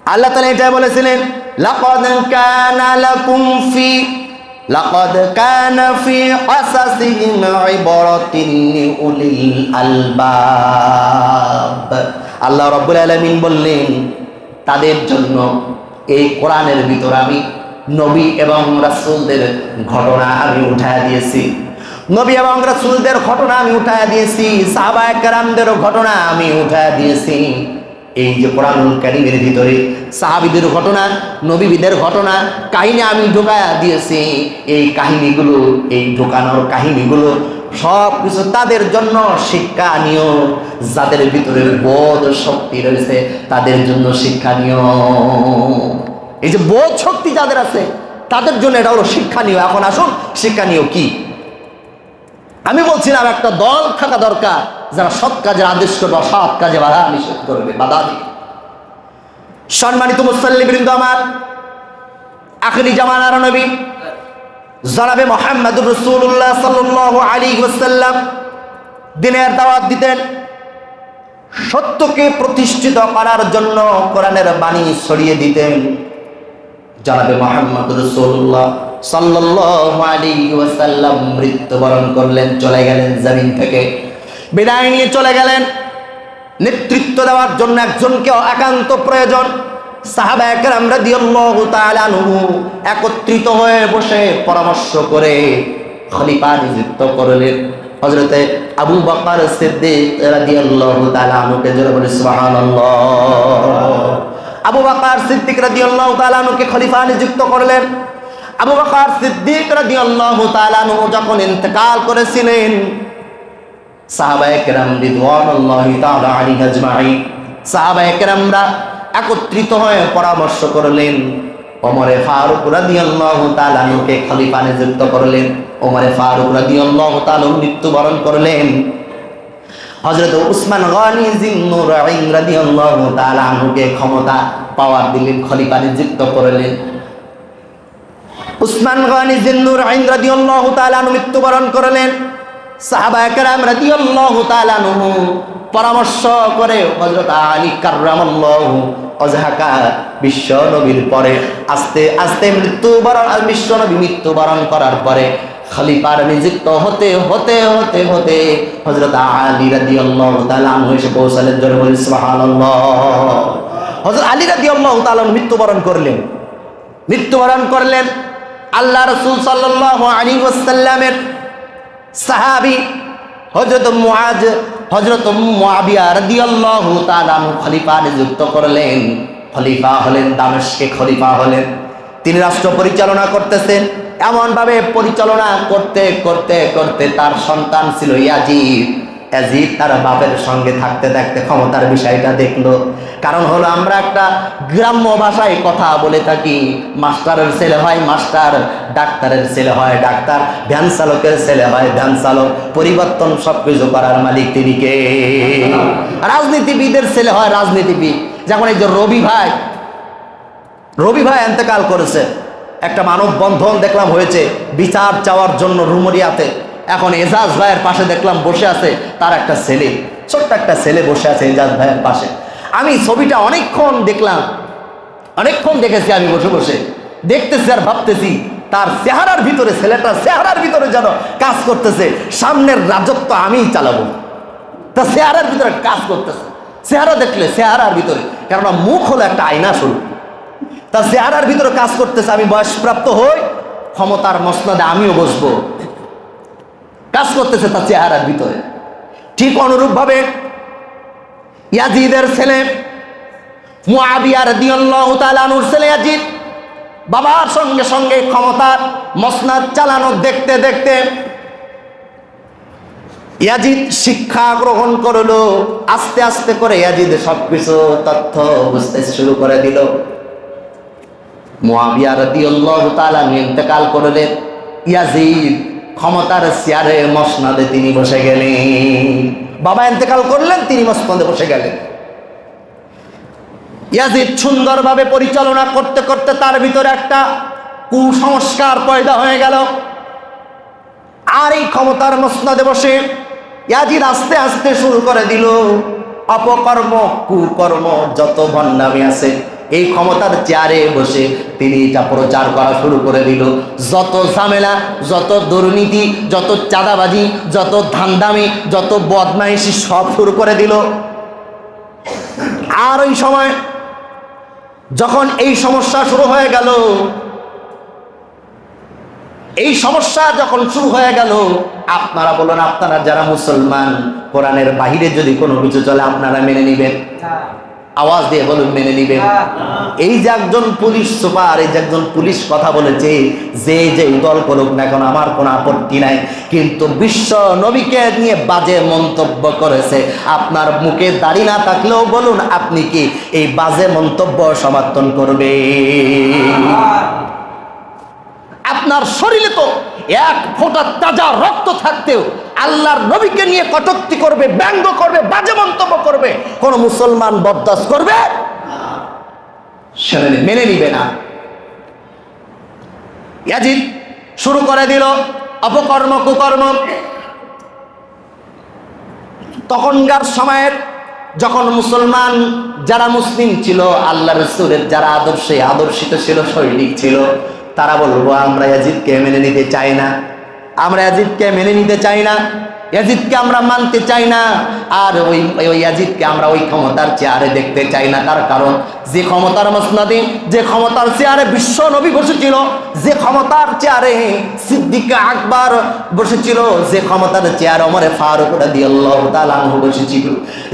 আল্লাহ তাআলা এটা বলেছিলেন, লাকাদ কানা ফি আসাসিহিম ইবরাতিন লিউলিল আলবাব। আল্লাহ রাব্বুল আলামিন বললেন, তাদের জন্য এই কোরআনের ভিতর আমি নবী এবং রাসূলদের ঘটনা আমি উঠায়া দিয়েছি। নবী এবং রাসূলদের ঘটনা আমি উঠায়া দিয়েছি, সাহাবায়ে কেরামদের ঘটনা আমি উঠায়া দিয়েছি। এই যে কোরআনুল কারীমের ভিতরে সাহাবীদের ঘটনা, নবীদের ঘটনা, কাহিনী আমি ঢোকায়া দিয়েছি। এই কাহিনীগুলো, এই ঢোকানোর কাহিনীগুলো সব কিছু তাদের জন্য শিক্ষণীয়। যাদের ভিতরে বোধ শক্তি রয়েছে তাদের জন্য শিক্ষণীয়। এই যে বোধ শক্তি যাদের আছে তাদের জন্য এটা হলো শিক্ষণীয়। এখন আসুন, শিক্ষণীয় কি? আমি বলছিলাম একটা দল থাকা দরকার যারা সৎ কাজের আদেশ করবে, অসৎ কাজে বাধা নিষেধ করবে, বাধা দিবে। সম্মানিত মুসল্লিবৃন্দ আমার, আখিরি জামানার নবী জনাবে মুহাম্মদুর রাসূলুল্লাহ সাল্লাল্লাহু আলাইহি ওয়াসাল্লাম দ্বীনের দাওয়াত দিতেন। সত্যকে প্রতিষ্ঠিত করার জন্য কোরআনের বাণী ছড়িয়ে দিতেন। জনাবে মুহাম্মদুর রাসূলুল্লাহ সাল্লাল্লাহু আলাইহি ওয়াসাল্লাম মৃত্যুবরণ করলেন, চলে গেলেন জমিন থেকে, বিদায় নিয়ে চলে গেলেন। নেতৃত্ব দেওয়ার জন্য একজনকে একান্ত প্রয়োজন। সাহাবায়ে কেরাম রাদিয়াল্লাহু তাআলা আনহু একত্রিত হয়ে বসে পরামর্শ করে খলিফা নিযুক্ত করলেন হযরতে আবু বকর সিদ্দিক রাদিয়াল্লাহু তাআলা আনহুকে। জোরে বলে সুবহানাল্লাহ। আবু বকর সিদ্দিক রাদিয়াল্লাহু তাআলা আনহুকে খলিফা নিযুক্ত করলেন। আবু বকর সিদ্দিক রাদিয়াল্লাহু তাআলা আনহু যখন ইন্তেকাল করেছিলেন, সাহাবায়ে কেরাম রিদওয়ানুল্লাহি তাআলা আলাইহিম আজমাইন, সাহাবায়ে কেরামরা একত্রিত হয়ে পরামর্শ করলেন। ওমরে ফারুক রাদিয়াল্লাহু তাআলা আনহুকে খলিফা নিযুক্ত করলেন। ওমরে ফারুক রাদিয়াল্লাহু তাআলা মৃত্যুবরণ করলেন। হযরত উসমান গনি জিন্নুরাইন রাদিয়াল্লাহু তাআলা আনহুকে ক্ষমতা পাওয়ার দিলেন, খলিফা নিযুক্ত করলেন। উসমান গনি জিন্নুরাইন রাদিয়াল্লাহু তাআলা আনহু মৃত্যুবরণ করলেন। সাহাবায়ে কেরাম রাদিয়াল্লাহু তাআলা আনহু পরামর্শ করে হযরত আলী কাররামাল্লাহু ওয়াজহাকা বিশ্ব নবীর পরে আস্তে আস্তে বিশ্ব নবী মৃত্যুবরণ করার পরে খলিফার নিযুক্ত হতে হতে হতে হতে হযরত আলী রাদিয়াল্লাহু তাআলা আনহু এসে পৌঁছালেন। জোরে বলি সুবহানাল্লাহ। হযরত আলী রাদিয়াল্লাহু তাআলা মৃত্যুবরণ করলেন। আল্লাহ রাসূল সাল্লাল্লাহু আলাইহি ওয়াসাল্লামের সাহাবী হযরত মুআবিয়া রাদিয়াল্লাহু তাআলা খলিফা নিযুক্ত করলেন। খলিফা হলেন, দামেস্কে খলিফা হলেন। তিনি রাষ্ট্র পরিচালনা করতেছেন। এমন ভাবে পরিচালনা করতে করতে করতে তার সন্তান ছিল ইয়াজিদ। ইয়াজিদ তার বাপের সঙ্গে থাকতে থাকতে ক্ষমতার বিষয়টা দেখলো। কারণ হলো, আমরা একটা গ্রাম্য ভাষায় কথা বলে থাকি, মাস্টারের ছেলে হয় মাস্টার, ডাক্তারের ছেলে হয় ডাক্তার, ভ্যান চালকের ছেলে হয় ভ্যান চালক। পরিবর্তন সবকিছু করার মালিক তিনি কে? রাজনীতিবিদের ছেলে হয় রাজনীতিবিদ। যেমন এই যে রবি ভাই ইন্তেকাল করেছে, একটা মানববন্ধন দেখলাম হয়েছে বিচার চাওয়ার জন্য রুমরিয়াতে। এখন এজাজ ভাইয়ের পাশে দেখলাম বসে আছে তার একটা ছেলে, ছোট্ট একটা ছেলে বসে আছে এজাজ ভাইয়ের পাশে। আমি ছবিটা অনেকক্ষণ দেখেছি। আমি বসে বসে দেখতেছি আর ভাবতেছি তার চেহারার ভিতরে, ছেলেটার চেহারার ভিতরে যেন কাজ করতেছে সামনের রাজত্ব আমিই চালাবো। তার চেহারার ভিতরে কাজ করতেছে। চেহারা দেখলে চেহারার ভিতরে, কেননা মুখ হলো একটা আয়না স্বরূপ, তার চেহারার ভিতরে কাজ করতেছে আমি বয়সপ্রাপ্ত হই, ক্ষমতার মসনদে আমিও বসবো, কাজ করতেছে তার চেহারার ভিতরে। ঠিক অনুরূপ ভাবে ইয়াজিদের ছেলে মুআবিয়া রাদিয়াল্লাহু তাআলা আনহুর ছেলে ইয়াজিদ বাবার সঙ্গে সঙ্গে ক্ষমতার মসনদ চালানো দেখতে দেখতে ইয়াজিদ শিক্ষা গ্রহণ করলো। আস্তে আস্তে করে ইয়াজিদ সবকিছু তথ্য বুঝতে শুরু করে দিল। মুআবিয়া রাদিয়াল্লাহু তাআলা ইন্তেকাল করলেন। ইয়াজিদ ক্ষমতার চেয়ারে মসনদে তিনি বসে গেলেন। বাবা ইন্তেকাল করলেন, তিনি মসনদে বসে গেলেন। ইয়াজিদ সুন্দরভাবে পরিচালনা করতে করতে তার ভিতরে একটা কুসংস্কার পয়দা হয়ে গেল। আর এই ক্ষমতার মসনদে বসে ইয়াজিদ আস্তে আস্তে শুরু করে দিল অপকর্ম, কুকর্ম, যত ভণ্ডামি আছে এই ক্ষমতার চেয়ারে বসে তিনি এটা প্রচার করা শুরু করে দিল। যত ঝামেলা, যত দুর্নীতি, যত চাঁদাবাজি, যত ধান্দামি, যত বদমাইশি সব শুরু করে দিল। আর ওই সময় যখন এই সমস্যা শুরু হয়ে গেল, এই সমস্যা যখন শুরু হয়ে গেল, আপনারা বলুন, আপনারা যারা মুসলমান, কোরআনের বাহিরে যদি কোনো কিছু চলে আপনারা মেনে নিবেন? আওয়াজ দিয়ে বলুন, মেনে নিবেন? এই যে একজন পুলিশ সুপার, এই যে একজন পুলিশ কথা বলেছে, যে যে দল করুক না কেন আমার কোনো আপত্তি নাই, কিন্তু বিশ্ব নবীকে নিয়ে বাজে মন্তব্য করেছে, আপনার মুখে দাড়ি না থাকলেও বলুন, আপনি কি এই বাজে মন্তব্য সমর্থন করবে? আপনার শরীরে তো এক ফোঁটা তাজা রক্ত থাকতেও আল্লাহর নবীকে নিয়ে কটূক্তি করবে, ব্যঙ্গ করবে, বাজে মন্তব্য করবে, কোন মুসলমান বরদাস্ত করবে? মেনে নিবে না। ইয়াজিদ শুরু করে দিল অপকর্ম, কুকর্ম। তখনকার সময়ের যখন মুসলমান যারা মুসলিম ছিল, আল্লাহ রাসূলের যারা আদর্শে আদর্শিত ছিল, সৈনিক ছিল, তারা বলবো আমরা ইয়াজিদকে মেনে নিতে চাই না, আমরা ইয়াজিদকে মেনে নিতে চাই না, ইয়াজিদকে আমরা মানতে চাই না, আর ওই ইয়াজিদকে আমরা ওই ক্ষমতার চেয়ারে দেখতে চাই না। তার কারণ যে ক্ষমতার মসনদে, যে ক্ষমতার চেয়ারে বিশ্ব নবী বসেছিল, যে ক্ষমতার চেয়ারে সিদ্দিক আকবর বসেছিল, যে ক্ষমতার চেয়ারে ওমর ফারুক রাদিয়াল্লাহু তাআলা আনহু বসেছিল,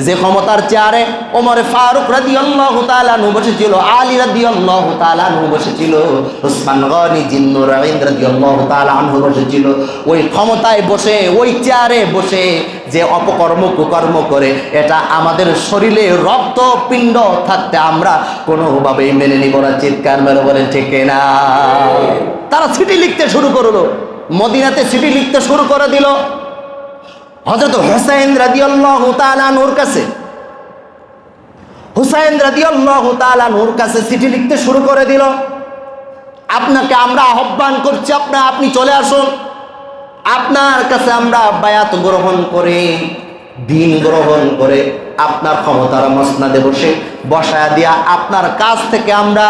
যে ক্ষমতার চেয়ারে ওমর ফারুক রাদিয়াল্লাহু তাআলা আনহু বসেছিল, আলী রাদিয়াল্লাহু তাআলা আনহু বসেছিল, উসমান গনি জিন্নুরাইন রাদিয়াল্লাহু তাআলা আনহু বসেছিল, ওই ক্ষমতায় বসে, ওই চেয়ারে বসে যে অপকর্ম কুকর্ম করে, এটা আমাদের শরীরে রক্ত পিণ্ড থাকতে আমরা কোনোভাবেই মেনে নিব না। চিৎকার মেরে বলেন ঠিক না? তারা চিঠি লিখতে শুরু করলো, মদিনাতে চিঠি লিখতে শুরু করে দিল হযরত হুসাইন রাদিয়াল্লাহু তাআলা আনহুর কাছে। হুসাইন রাদিয়াল্লাহু তাআলা আনহুর কাছে চিঠি লিখতে শুরু করে দিল, আপনাকে আমরা আহ্বান করছি, আপনি চলে আসুন, আপনার কাছে আমরা বায়াত গ্রহণ করে, দিন গ্রহণ করে, আপনার ক্ষমতার মসনদে বসায়া দিয়া আপনার কাছ থেকে আমরা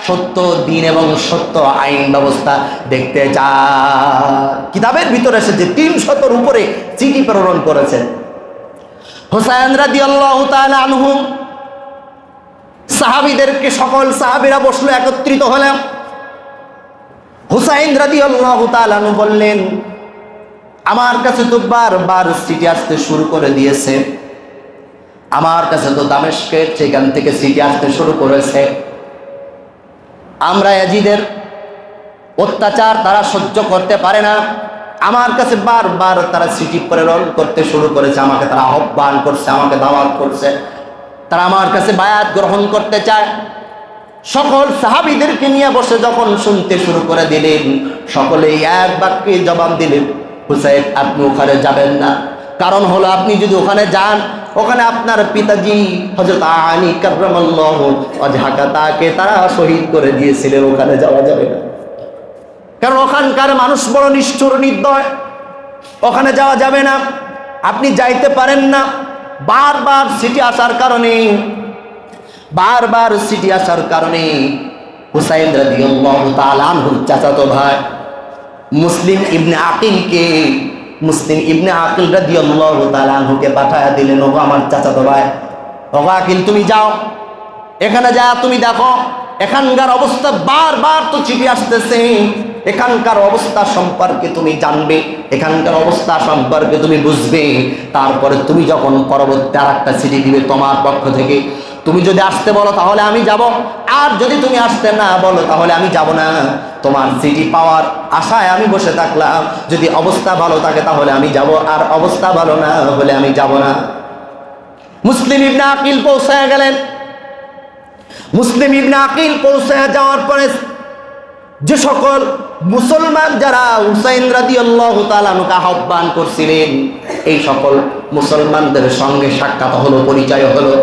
সত্য দিন এবং সত্য আইন ব্যবস্থা দেখতে চাই। কিতাবের ভিতরে এসেছে 300-র উপরে চিঠি প্রেরণ করেছেন হুসাইন রাদিয়াল্লাহু তাআলা আনহু। সাহাবীদেরকে, সকল সাহাবীরা বসলো, একত্রিত হলেন। হুসাইন রাদিয়াল্লাহু তাআলা আনহু বললেন, আমার কাছে তো বারবার চিঠি আসতে শুরু করে দিয়েছে, আমার কাছে তো দামেস্কের সেখান থেকে চিঠি আসতে শুরু করেছে, আমরা ইয়াজিদের অত্যাচার তারা সহ্য করতে পারে না, আমার কাছে বারবার তারা চিঠি প্রেরণ করতে শুরু করেছে, আমাকে তারা আহ্বান করছে, আমাকে দাওয়াত করছে, তারা আমার কাছে বায়াত গ্রহণ করতে চায়। সকল সাহাবীদেরকে নিয়ে বসে যখন শুনতে শুরু করে দিলেন, সকলেই এক বাক্যে জবাব দিলেন, হুসাইন আপনি ওখানে যাবেন না, কারণ হলো আপনি যদি ওখানে যান, ওখানে আপনার পিতাজি হযরত আলী কাররামাল্লাহু ওয়াজহাহু তাকে তারা শহীদ করে দিয়েছিলেন, ওখানে যাওয়া যাবে না, কারণ ওখানকার মানুষ বড় নিষ্ঠুর নির্দয়, ওখানে যাওয়া যাবে না, আপনি যাইতে পারেন না। বারবার চিঠি আসার কারণে হুসাইন রাদিয়াল্লাহু তাআলা আনহুর চাচাতো ভাই মুসলিম ইবনে আকিল রাদিয়াল্লাহু তাআলা আনহুকে পাঠায়া দিলেন, ওগো আমার চাচাতো ভাই, ওগো আকিল তুমি যাও, এখানে যা তুমি দেখো এখানকার অবস্থা, বারবার তো চিঠি আসতেছে, এখানকার অবস্থা সম্পর্কে তুমি জানবে, এখানকার অবস্থা সম্পর্কে তুমি বুঝবে, তারপরে তুমি যখন পরবর্তী আর একটা চিঠি দিবে তোমার পক্ষ থেকে, তুমি যদি আসতে বলো তাহলে আমি যাব, আর যদি তুমি আসতে না বলো তাহলে আমি যাব না। তোমার চিঠি পাওয়ার আশায় আমি বসে থাকলাম, যদি অবস্থা ভালো থাকে তাহলে আমি যাব, আর অবস্থা ভালো না হলে আমি যাব না। মুসলিম ইবনে আকিল পৌঁছায় গেলেন। মুসলিম ইবনে আকিল পৌঁছায় যাওয়ার পরে যে সকল মুসলমান যারা হুসাইন রাদিয়াল্লাহু তাআলা আনহুকে আহ্বান করছিলেন, এই সকল মুসলমানদের সঙ্গে সাক্ষাৎ হলো, পরিচয় হলো,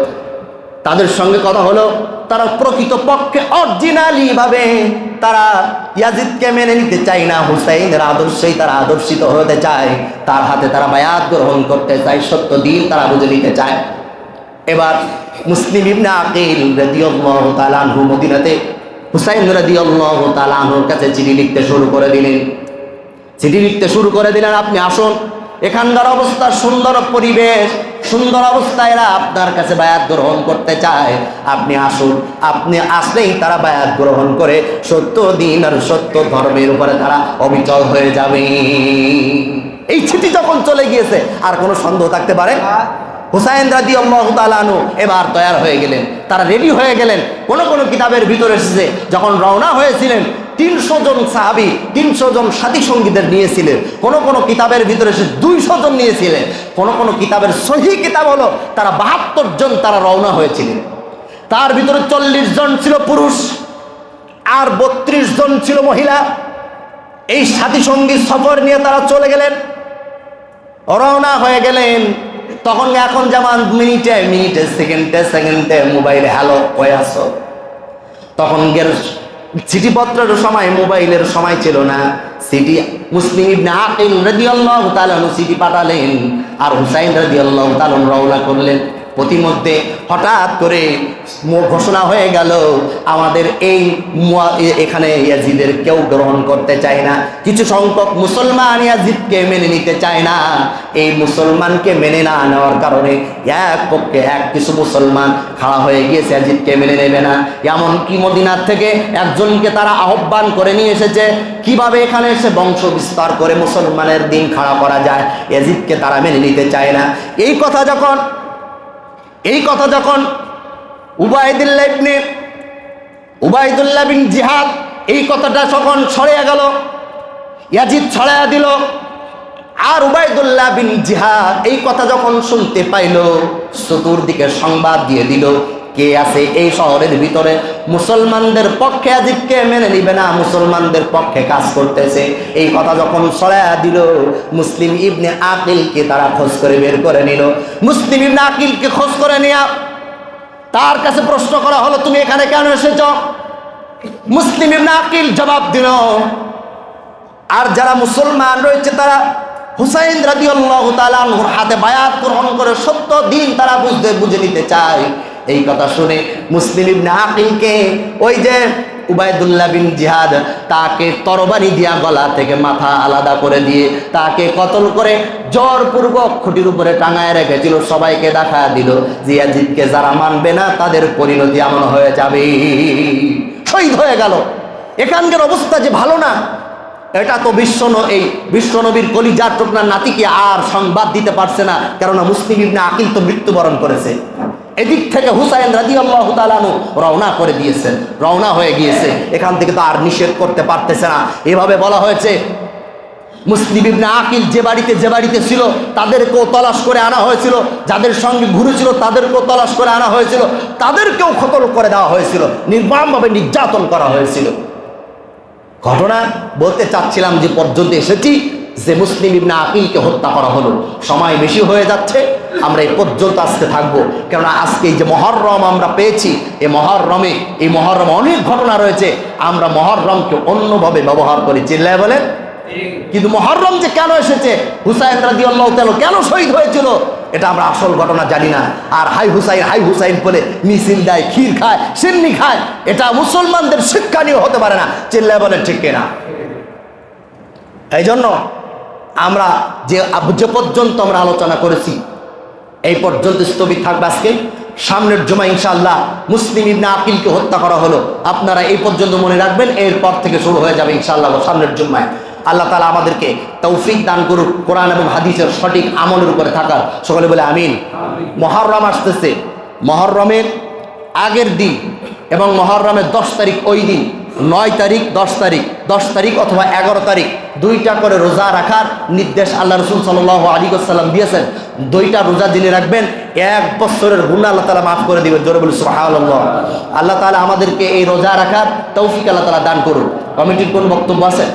তাদের সঙ্গে কথা হলো। তারা প্রকৃত পক্ষে অরিজিনালি ভাবে তারা ইয়াজিদকে মেনে নিতে চায় না, হুসাইনের আদর্শেই তারা আদর্শিত হতে চায়, তার হাতে তারা বায়াত গ্রহণ করতে চায়, সত্য দিন তারা বুঝে নিতে চায়। এবার মুসলিম ইবনে আকিল রাদিয়াল্লাহু তাআলা আনহু মদিনাতে হুসাইন রাদিয়াল্লাহু তাআলা আনহুর কাছে চিঠি লিখতে শুরু করে দিলেন। চিঠি লিখতে শুরু করে দিলেন, আপনি আসুন, এখানকার অবস্থা সুন্দর পরিবেশ, সুন্দর অবস্থায় এরা আপনার কাছে বায়াত গ্রহণ করতে চায়, আপনি আসুন। আপনি আসলেই তারা বায়াত গ্রহণ করে সত্য দিন আর সত্য ধর্মের উপরে তারা অবিচল হয়ে যাবে। এই চিঠি যখন চলে গিয়েছে আর কোনো সন্দেহ থাকতে পারে? হুসাইন রাদিয়াল্লাহু তাআলা আনহু এবার তৈয়ার হয়ে গেলেন, তারা রেডি হয়ে গেলেন। কোন কোন কিতাবের ভিতরে এসেছে যখন রওনা হয়েছিলেন 300 জন সাহাবী 300 জন সাথী সঙ্গীদের নিয়েছিলেন, কোন কোন কিতাবের ভিতরে এসে 200 জন নিয়েছিলেন, কোন কোন কিতাবের সহিহ কিতাব হলো তারা 72 জন তারা রওনা হয়েছিলেন। তার ভিতরে 40 জন ছিল পুরুষ আর 32 জন ছিল মহিলা। এই সাথী সঙ্গী সফর নিয়ে তারা চলে গেলেন, রওনা হয়ে গেলেন। তখন এখন যেমন মিনিটে মিনিটে সেকেন্ডে সেকেন্ডে মোবাইলে হ্যালো কয়ে আসো, তখন চিঠিপত্রের সময় মোবাইলের সময় ছিল না। সিটি মুসলিম ইবনে আকিল রাদিয়াল্লাহু তাআলা চিঠি পাঠালেন আর হুসাইন রাদিয়াল্লাহু তাআলা রওনা করলেন। প্রতিমধ্যে হঠাৎ করে ঘোষণা হয়ে গেল, আমাদের এখানে ইয়াজিদের কেউ গ্রহণ করতে চায় না। কিছু সংখ্যক মুসলমান ইয়াজিদকে মেনে নিতে চায় না। এই মুসলমানকে মেনে না নেওয়ার কারণে এক পক্ষে কিছু মুসলমান খাড়া হয়ে গিয়েছে, ইয়াজিদকে মেনে নেবে না। এমনকি মদিনার থেকে একজনকে তারা আহ্বান করে নিয়ে এসেছে, কিভাবে এখানে এসে বংশ বিস্তার করে মুসলমানের দিন খাড়া করা যায়, ইয়াজিদকে তারা মেনে নিতে চায় না। এই কথা যখন উবাইদুল্লাহ বিন জিহাদ এই কথাটা যখন ছড়িয়ে গেল, ইয়াজিদ ছড়াইয়া দিল। আর উবাইদুল্লাহ বিন জিহাদ এই কথা যখন শুনতে পাইল, চতুর্দিকে সংবাদ দিয়ে দিল, কে আছে এই শহরের ভিতরে মুসলমানদের পক্ষে ইয়াজিদকে মেনে নিবে না, মুসলমানদের পক্ষে কাজ করতেছে। এই কথা যখন ছড়াইয়া দিল, মুসলিম ইবনে আকিলকে তারা খোঁজ করে বের করে নিল। মুসলিম ইবনে আকিলকে খোঁজ করে নিয়ে তার কাছে প্রশ্ন করা হলো, তুমি এখানে কেন এসেছ? মুসলিম ইবনে আকিল জবাব দিল, আর যারা মুসলমান রয়েছে তারা হুসাইন রাদিয়াল্লাহু তাআলা আনহুর হাতে বায়াত গ্রহণ করে সত্য দিন তারা বুঝে নিতে চায়। এই কথা শুনে মুসলিম ইবনে আকিলকে ওই যে উবাইদুল্লাহ বিন জিহাদ তাকে তরবারি দিয়া গলা থেকে মাথা আলাদা করে দিয়ে তাকে কতল করে জোরপূর্বক খুঁটির উপরে টাঙায় রেখেছিল। সবাইকে দেখা দিল যে ইয়াজিদকে যারা মানবে না তাদের পরিণতি এমন হয়ে যাবে। শহীদ হয়ে গেল। এখানকার অবস্থা যে ভালো না, এটা তো বিশ্বনবীর কলিজার টুকরা নাতিকে আর সংবাদ দিতে পারছে না, কেননা মুসলিম ইবনে আকিল তো মৃত্যুবরণ করেছে। এদিক থেকে হুসাইন রাদিয়াল্লাহু তাআলা আনহু রওনা হয়ে গিয়েছে। এখান থেকে তো আর নিষেধ করতে পারতেছে না। এভাবে বলা হয়েছে, মুসলিম ইবনে আকিল যে বাড়িতে ছিল তাদেরকেও তলাশ করে আনা হয়েছিল, যাদের সঙ্গে ঘুরেছিল তাদেরকেও তলাশ করে আনা হয়েছিল, তাদেরকেও কতল করে দেওয়া হয়েছিল, নির্মমভাবে নির্যাতন করা হয়েছিল। ঘটনা বলতে চাচ্ছিলাম যে পর্যন্ত এসেছি যে মুসলিম ইবনে আকিলকে হত্যা করা হলো। সময় বেশি হয়ে যাচ্ছে, আমরা এই পর্যন্ত আসতে থাকবো, কেননা আজকে এই যে মহররম আমরা পেয়েছি, এই মহররমে অনেক ঘটনা রয়েছে। আমরা মহররমকে অন্যভাবে ব্যবহার করি, চিল্লায় বলেন। কিন্তু মহররম যে কেন এসেছে, হুসাইন রাদিয়াল্লাহু তাআলা কেন শহীদ হয়েছিল, এটা আমরা আসল ঘটনা জানি না। আর হাই হুসাইন বলে মিছিল দেয়, ক্ষীর খায়, সিন্নি খায়, এটা মুসলমানদের শিক্ষণীয় হতে পারে না, চিল্লায় বলেন ঠিক কিনা? এই জন্য আমরা যে পর্যন্ত আমরা আলোচনা করেছি এই পর্যন্ত স্থগিত থাকবে। আজকে সামনের জুমা ইনশাআল্লাহ মুসলিম ইবনে আকিলকে হত্যা করা হলো, আপনারা এই পর্যন্ত মনে রাখবেন, এরপর থেকে শুরু হয়ে যাবে ইনশাআল্লাহ সামনের জুম্মায়। আল্লাহ তাআলা আমাদেরকে তৌফিক দান করুক কোরআন এবং হাদিসের সঠিক আমলের উপরে থাকার। সকলে বলে আমিন। মহররম আসতেছে, মহররমের আগের দিন এবং মহররমের 10 তারিখ, ওই দিন 9 তারিখ 10 তারিখ অথবা 11 তারিখ 2টা করে রোজা রাখার নির্দেশ আল্লাহ রাসূল সাল্লাল্লাহু আলাইহি ওয়াসাল্লাম দিয়েছেন। 2টা রোজা দিনে রাখবেন, 1 বছরের গুনাহ আল্লাহ তাআলা মাফ করে দিবেন। জোরে বলি সুবহানাল্লাহ। আল্লাহ তাআলা আমাদেরকে এই রোজা রাখার তৌফিক আল্লাহ তাআলা দান করুন। কমিটির কোন বক্তব্য আছে?